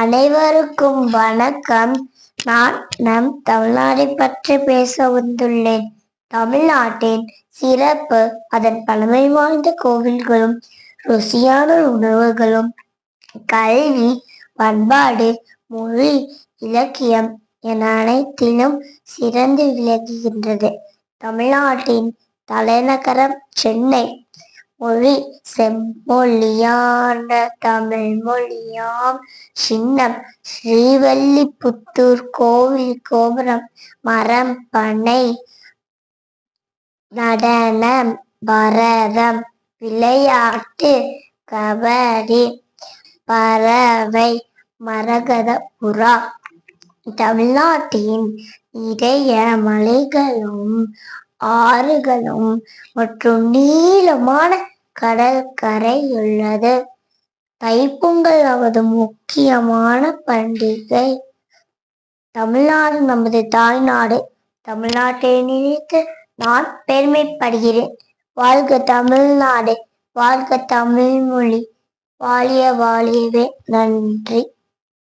அனைவருக்கும் வணக்கம். நான் நம் தமிழ்நாடை பற்றி பேச வந்துள்ளேன். தமிழ்நாட்டின் சிறப்பு அதன் பழமை வாய்ந்த கோவில்களும், ருசியான உணவுகளும், கல்வி, பண்பாடு, மொழி, இலக்கியம் என அனைத்திலும் சிறந்து விளங்குகின்றது. தமிழ்நாட்டின் தலைநகரம் சென்னை. மொழி செம்மொழியான தமிழ் மொழியாம். சின்னம் ஸ்ரீவில்லிபுத்தூர் கோவில் கோபுரம். மரம் பனை. நடனம் பரதம். விளையாட்டு கபடி. பறவை மரகத புறா. தமிழ்நாட்டின் நிறைய மலைகளும், ஆறுகளும் மற்றும் நீளமான கடற்கரை உள்ளது. தைப்பொங்கல் நமது முக்கியமான பண்டிகை. தமிழ்நாடு நமது தாய்நாடு. தமிழ்நாட்டை நினைத்து நான் பெருமைப்படுகிறேன். வாழ்க தமிழ்நாடு, வாழ்க தமிழ்மொழி, வாழிய வாழியவே. நன்றி.